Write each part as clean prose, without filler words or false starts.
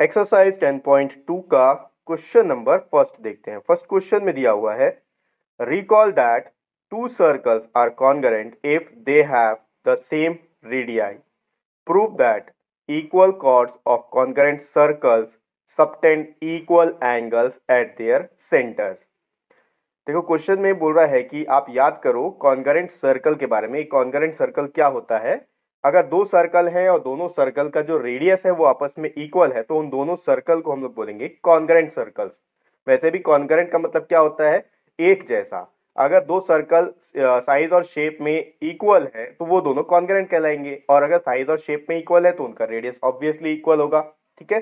Exercise 10.2 का question number first देखते हैं। फर्स्ट क्वेश्चन में दिया हुआ है, recall that two circles are congruent if they have the same radii, prove that equal chords of congruent circles subtend equal angles at their centres. देखो question में बोल रहा है कि आप याद करो कॉन्ग्रुएंट सर्कल के बारे में। कॉन्ग्रुएंट सर्कल क्या होता है? अगर दो सर्कल है और दोनों सर्कल का जो रेडियस है वो आपस में इक्वल है तो उन दोनों सर्कल को हम लोग बोलेंगे कॉन्ग्रुएंट सर्कल्स। वैसे भी कॉन्ग्रुएंट का मतलब क्या होता है? एक जैसा। अगर दो सर्कल साइज और शेप में इक्वल है तो वो दोनों कॉन्ग्रुएंट कहलाएंगे, और अगर साइज और शेप में इक्वल है तो उनका रेडियस ऑब्वियसली इक्वल होगा। ठीक है,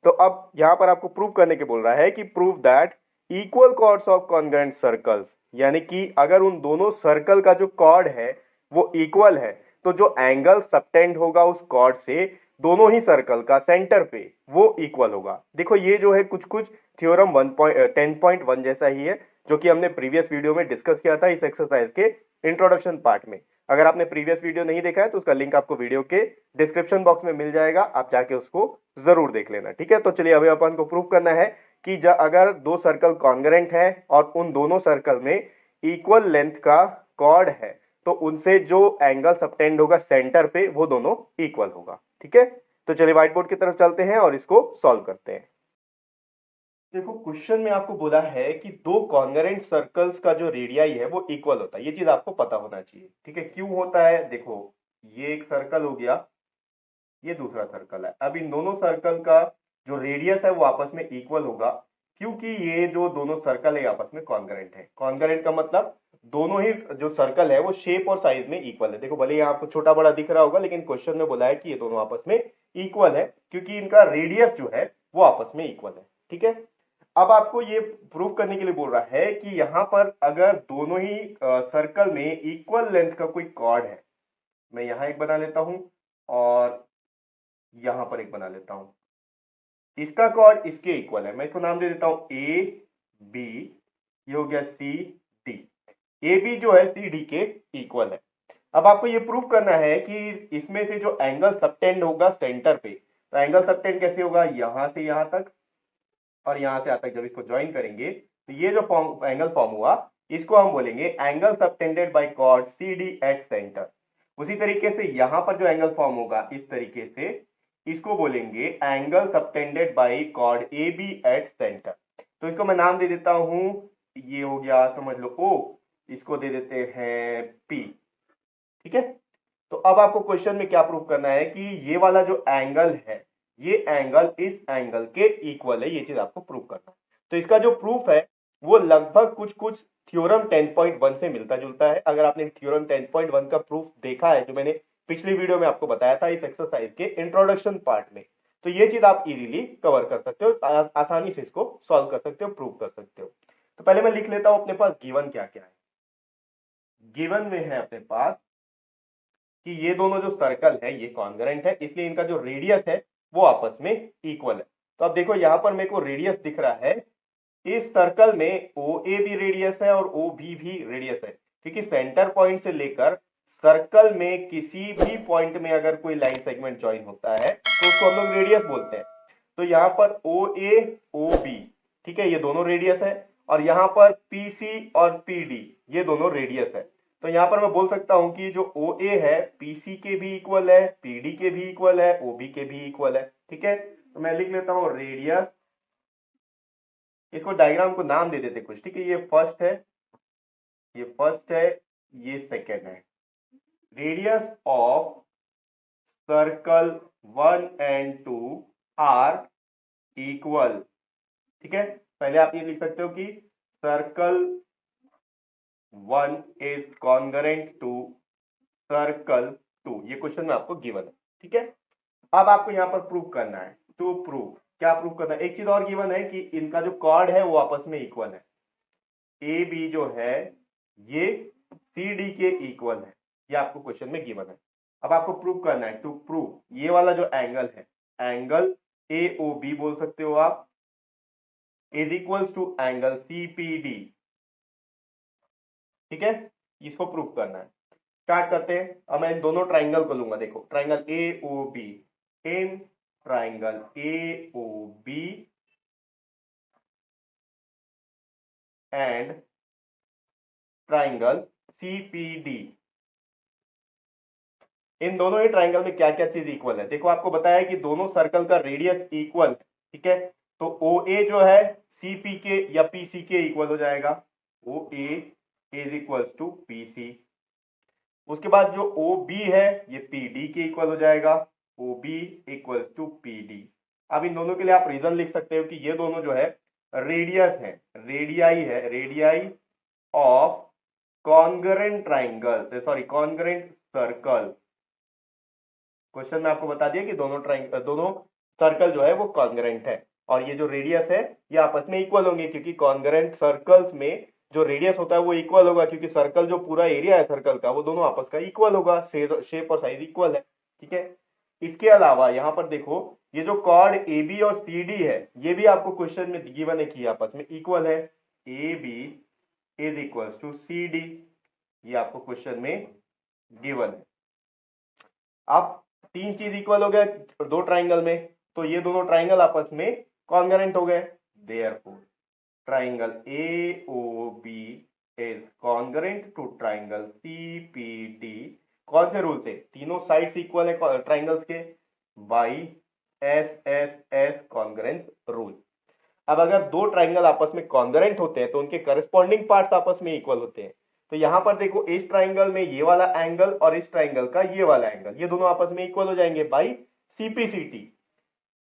तो अब यहां पर आपको प्रूव करने के बोल रहा है कि prove that equal chords of congruent circles, यानी कि अगर उन दोनों सर्कल का जो कॉर्ड है वो इक्वल है तो जो एंगल सबटेंड होगा उस कॉर्ड से दोनों ही सर्कल का सेंटर पे वो इक्वल होगा। देखो ये जो है कुछ कुछ थ्योरम 10.1 जैसा ही है जो कि हमने प्रीवियस वीडियो में डिस्कस किया था इस एक्सरसाइज के इंट्रोडक्शन पार्ट में। अगर आपने प्रीवियस वीडियो नहीं देखा है तो उसका लिंक आपको वीडियो के डिस्क्रिप्शन बॉक्स में मिल जाएगा, आप जाके उसको जरूर देख लेना। ठीक है, तो चलिए अभी अपन को प्रूव करना है कि अगर दो सर्कल कॉन्ग्रुएंट है और उन दोनों सर्कल में इक्वल लेंथ का कॉर्ड है तो उनसे जो एंगल सबटेंड होगा सेंटर पे वो दोनों इक्वल होगा। ठीक है, तो चलिए व्हाइट बोर्ड की तरफ चलते हैं और इसको सॉल्व करते हैं। देखो क्वेश्चन में आपको बोला है कि दो कॉन्ग्रुएंट सर्कल्स का जो रेडियाई है वो इक्वल होता है। ये चीज आपको पता होना चाहिए। ठीक है, क्यों होता है? देखो ये एक सर्कल हो गया, ये दूसरा सर्कल है। अब इन दोनों सर्कल का जो रेडियस है वो आपस में इक्वल होगा क्योंकि ये जो दोनों सर्कल है आपस में कॉन्ग्रुएंट है। कॉन्ग्रुएंट का मतलब दोनों ही जो सर्कल है वो शेप और साइज में इक्वल है। देखो भले यहाँ आपको छोटा बड़ा दिख रहा होगा लेकिन क्वेश्चन में बोला है कि ये दोनों आपस में इक्वल है क्योंकि इनका रेडियस जो है वो आपस में इक्वल है। ठीक है, अब आपको ये प्रूव करने के लिए बोल रहा है कि यहाँ पर अगर दोनों ही सर्कल में इक्वल लेंथ का कोई कॉर्ड है, मैं यहाँ एक बना लेता हूं और यहां पर एक बना लेता हूं, इसका कॉर्ड इसके इक्वल है। मैं इसको नाम दे देता हूं ए बी, ये हो गया सी डी। ए बी जो है सी डी के इक्वल है। अब आपको ये प्रूव करना है कि इसमें से जो एंगल सबटेंड होगा सेंटर पे, तो एंगल सबटेंड कैसे होगा? यहां से यहां तक और यहां से यहां तक जब इसको ज्वाइन करेंगे तो ये जो एंगल फॉर्म हुआ इसको हम बोलेंगे angle subtended by chord C D at centre. उसी तरीके से यहां पर जो एंगल फॉर्म होगा इस तरीके से इसको बोलेंगे angle subtended by chord A B at centre. तो इसको मैं नाम दे देता हूं, ये हो गया समझ लो ओ, इसको दे देते हैं पी। ठीक है, तो अब आपको क्वेश्चन में क्या प्रूव करना है कि ये वाला जो एंगल है ये एंगल इस एंगल के इक्वल है। ये चीज आपको प्रूव करना है। तो इसका जो प्रूफ है वो लगभग कुछ कुछ थ्योरम 10.1 से मिलता जुलता है। अगर आपने थ्योरम 10.1 का प्रूफ देखा है जो मैंने पिछली वीडियो में आपको बताया था इस एक्सरसाइज के इंट्रोडक्शन पार्ट में, तो ये चीज आप इजीली कवर कर सकते हो, आसानी से इसको सॉल्व कर सकते हो, प्रूव कर सकते हो। तो पहले मैं लिख लेता हूं अपने पास गिवन क्या क्या है। गिवन में है अपने पास कि ये दोनों जो सर्कल है ये कॉन्ग्रुएंट है, इसलिए इनका जो रेडियस है वो आपस में इक्वल है। तो अब देखो यहां पर मेरे को रेडियस दिख रहा है, इस सर्कल में ओ ए भी रेडियस है और ओ बी भी रेडियस है, क्योंकि सेंटर पॉइंट से लेकर सर्कल में किसी भी पॉइंट में अगर कोई लाइन सेगमेंट ज्वाइन होता है तो उसको हम लोग रेडियस बोलते हैं। तो यहाँ पर ओ ए ओ बी, ठीक है, ये दोनों रेडियस है, और यहाँ पर पी सी और पी डी ये दोनों रेडियस है। तो यहाँ पर मैं बोल सकता हूं कि जो ओ ए है पीसी के भी इक्वल है, पीडी के भी इक्वल है, ओबी के भी इक्वल है। ठीक है, तो मैं लिख लेता हूं रेडियस, इसको डायग्राम को नाम दे देते कुछ। ठीक है, ये फर्स्ट है, ये फर्स्ट है, ये सेकेंड है। Radius of circle 1 and 2 are equal. ठीक है, पहले आप ये लिख सकते हो कि circle 1 is congruent to circle 2। ये क्वेश्चन में आपको गिवन है। ठीक है, अब आपको यहां पर प्रूव करना है। टू प्रूव, क्या प्रूव करना है? एक चीज और गिवन है कि इनका जो कॉर्ड है वो आपस में इक्वल है। ए बी जो है ये सी डी के इक्वल है, ये आपको क्वेश्चन में गिवन है। अब आपको प्रूव करना है। टू प्रूव ये वाला जो एंगल है, एंगल ए ओ बी बोल सकते हो आप, is equals to angle C P D. ठीक है, इसको प्रूव करना है। स्टार्ट करते हैं। अब मैं इन दोनों ट्राइंगल को लूंगा। देखो triangle A O B, in triangle AOB and triangle CPD। इन दोनों ही ट्राइंगल में क्या क्या चीज इक्वल है? देखो आपको बताया कि दोनों सर्कल का रेडियस इक्वल, ठीक है, तो OA जो है CPK या PC के इक्वल हो जाएगा, OA is equal to PC। उसके बाद जो OB है ये PD के इक्वल हो जाएगा, OB इक्वल टू PD। अब इन दोनों के लिए आप रीजन लिख सकते हो कि ये दोनों जो है रेडियस है, radii of congruent triangle, sorry congruent circle. Question में आपको बता दिया कि दोनों सर्कल जो है वो कॉन्ग्रेंट है और ये जो रेडियस है ये आपस में इक्वल होंगे, क्योंकि कॉन्ग्रेंट सर्कल्स में जो रेडियस होता है वो इक्वल होगा, क्योंकि सर्कल जो पूरा एरिया है सर्कल का वो दोनों आपस का इक्वल होगा, शेप और साइज इक्वल है, ठीक है। इसके अलावा यहाँ पर देखो ये जो कॉर्ड AB और CD है ये भी आपको क्वेश्चन में गिवन है कि आपस में इक्वल है, AB is equal to CD, ये आपको क्वेश्चन में गिवन है। अब तीन चीज इक्वल हो गए दो ट्राइंगल में, तो ये दोनों ट्राइंगल आपस में कॉन्ग्रेंट हो गए, therefore triangle AOB is congruent to triangle CPD। कौन से रूल से? तीनों साइड्स इक्वल है ट्राइंगल्स के, बाई SSS कॉन्ग्रेंस रूल। अब अगर दो ट्राइंगल आपस में कॉन्ग्रेंट होते हैं तो उनके करस्पॉन्डिंग पार्ट्स आपस में इक्वल होते हैं। तो यहां पर देखो इस ट्राइंगल में ये वाला एंगल और इस ट्राइंगल का ये वाला एंगल, ये दोनों आपस में इक्वल हो जाएंगे बाई CPCT।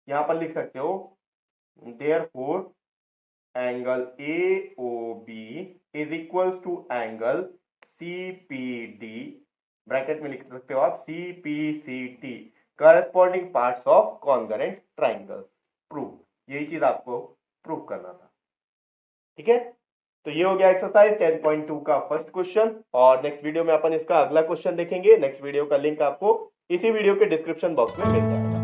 यहां पर लिख सकते हो therefore angle AOB is equal to angle CPD, bracket में लिख सकते हो आप CPCT, corresponding parts of congruent triangle. Prove, यही चीज आपको प्रूव करना था, ठीक है। तो ये हो गया एक्सरसाइज 10.2 का फर्स्ट क्वेश्चन, और नेक्स्ट वीडियो में अपन इसका अगला क्वेश्चन देखेंगे। नेक्स्ट वीडियो का लिंक आपको इसी वीडियो के डिस्क्रिप्शन बॉक्स में मिल जाएगा।